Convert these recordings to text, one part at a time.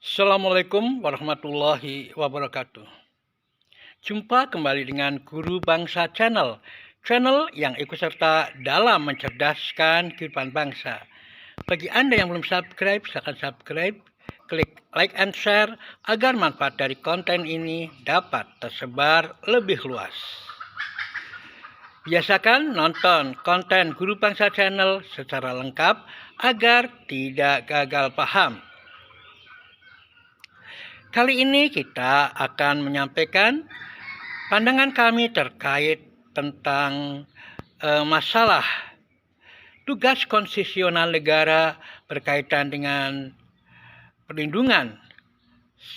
Assalamualaikum warahmatullahi wabarakatuh. Jumpa kembali dengan Guru Bangsa Channel, channel yang ikut serta dalam mencerdaskan kehidupan bangsa. Bagi Anda yang belum subscribe, silakan subscribe, klik like and share agar manfaat dari konten ini dapat tersebar lebih luas. Biasakan nonton konten Guru Bangsa Channel secara lengkap agar tidak gagal paham. Kali ini kita akan menyampaikan pandangan kami terkait tentang masalah tugas konstitusional negara berkaitan dengan perlindungan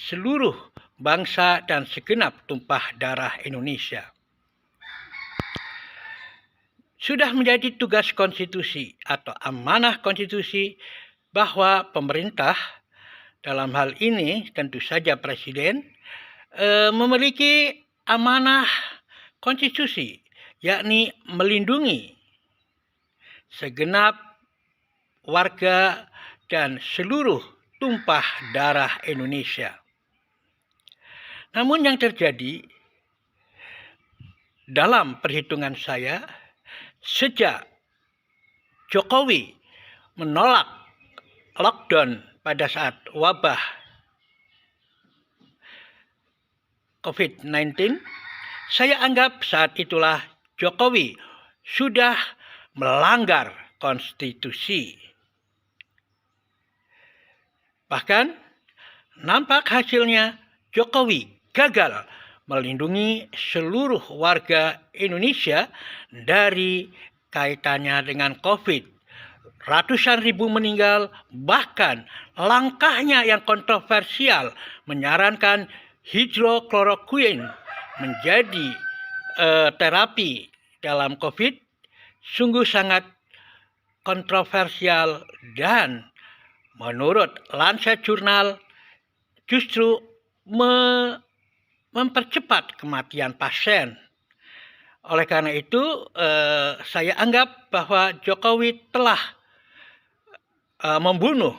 seluruh bangsa dan segenap tumpah darah Indonesia. Sudah menjadi tugas konstitusi atau amanah konstitusi bahwa pemerintah, dalam hal ini tentu saja Presiden, memiliki amanah konstitusi, yakni melindungi segenap warga dan seluruh tumpah darah Indonesia. Namun yang terjadi dalam perhitungan saya, sejak Jokowi menolak lockdown pada saat wabah COVID-19, saya anggap saat itulah Jokowi sudah melanggar konstitusi. Bahkan nampak hasilnya Jokowi gagal melindungi seluruh warga Indonesia dari kaitannya dengan COVID. Ratusan ribu meninggal, bahkan langkahnya yang kontroversial menyarankan hidrokloroquine menjadi terapi dalam COVID sungguh sangat kontroversial dan menurut Lancet Journal justru mempercepat kematian pasien. Oleh karena itu, saya anggap bahwa Jokowi telah membunuh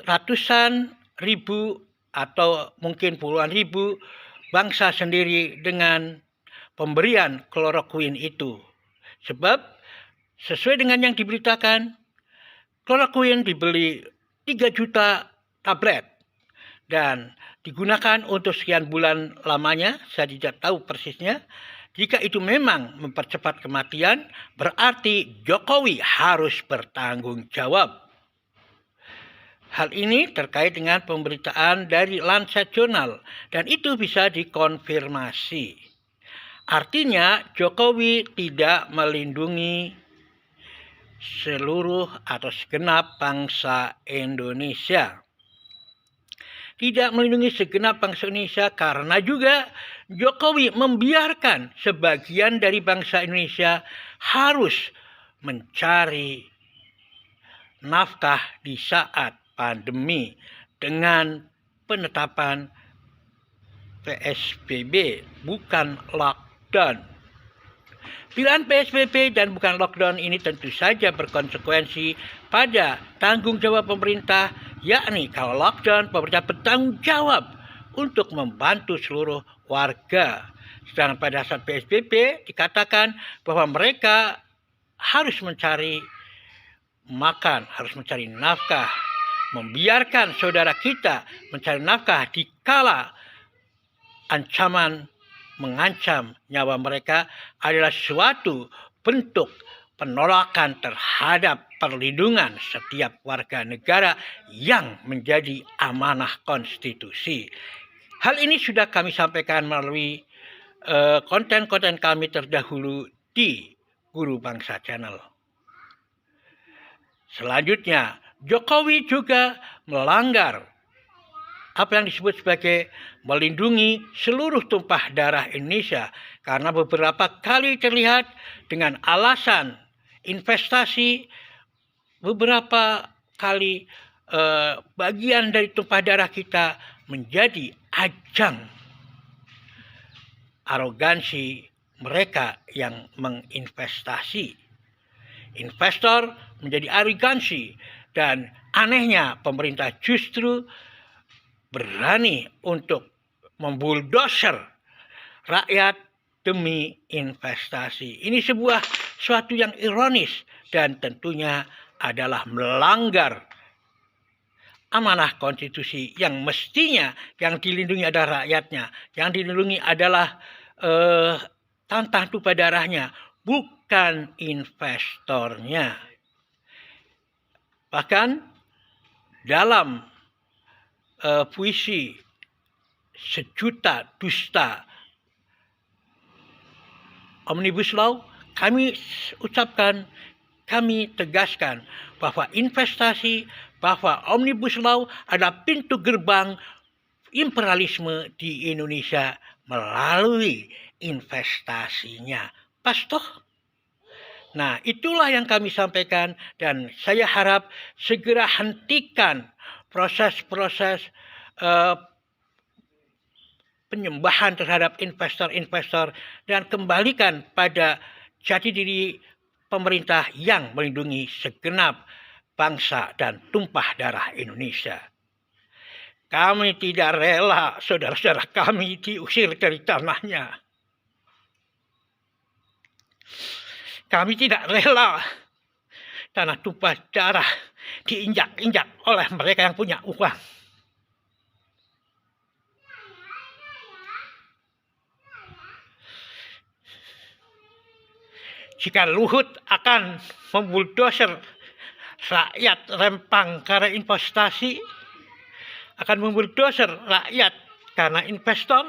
ratusan ribu atau mungkin puluhan ribu bangsa sendiri dengan pemberian kloroquine itu. Sebab sesuai dengan yang diberitakan, kloroquine dibeli 3 juta tablet dan digunakan untuk sekian bulan lamanya, saya tidak tahu persisnya. Jika itu memang mempercepat kematian, berarti Jokowi harus bertanggung jawab. Hal ini terkait dengan pemberitaan dari Lancet Journal dan itu bisa dikonfirmasi. Artinya Jokowi tidak melindungi seluruh atau segenap bangsa Indonesia. Tidak melindungi segenap bangsa Indonesia karena juga Jokowi membiarkan sebagian dari bangsa Indonesia harus mencari nafkah di saat pandemi dengan penetapan PSBB, bukan lockdown. Pilihan PSBB dan bukan lockdown ini tentu saja berkonsekuensi pada tanggung jawab pemerintah, yakni kalau lockdown pemerintah bertanggung jawab untuk membantu seluruh warga. Sedangkan pada saat PSBB dikatakan bahwa mereka harus mencari makan, harus mencari nafkah. Membiarkan saudara kita mencari nafkah dikala ancaman mengancam nyawa mereka adalah suatu bentuk penolakan terhadap perlindungan setiap warga negara yang menjadi amanah konstitusi. Hal ini sudah kami sampaikan melalui konten-konten kami terdahulu di Guru Bangsa Channel. Selanjutnya, Jokowi juga melanggar apa yang disebut sebagai melindungi seluruh tumpah darah Indonesia karena beberapa kali terlihat dengan alasan investasi, beberapa kali bagian dari tumpah darah kita menjadi ajang arogansi mereka yang menginvestasi. Investor menjadi arogansi Dan anehnya pemerintah justru berani untuk membuldoser rakyat demi investasi. Ini suatu yang ironis dan tentunya adalah melanggar amanah konstitusi yang mestinya yang dilindungi adalah rakyatnya, yang dilindungi adalah tanah tumpah darahnya, bukan investornya. Bahkan dalam puisi Sejuta Dusta Omnibus Law, kami tegaskan bahwa investasi, bahwa Omnibus Law adalah pintu gerbang imperialisme di Indonesia melalui investasinya. Pas toh? Nah, itulah yang kami sampaikan dan saya harap segera hentikan proses-proses penyembahan terhadap investor-investor dan kembalikan pada jati diri pemerintah yang melindungi segenap bangsa dan tumpah darah Indonesia. Kami tidak rela saudara-saudara kami diusir dari tanahnya. Kami tidak rela tanah tumpah darah diinjak-injak oleh mereka yang punya uang. Jika Luhut akan membuldoser rakyat Rempang karena investasi, akan membuldoser rakyat karena investor,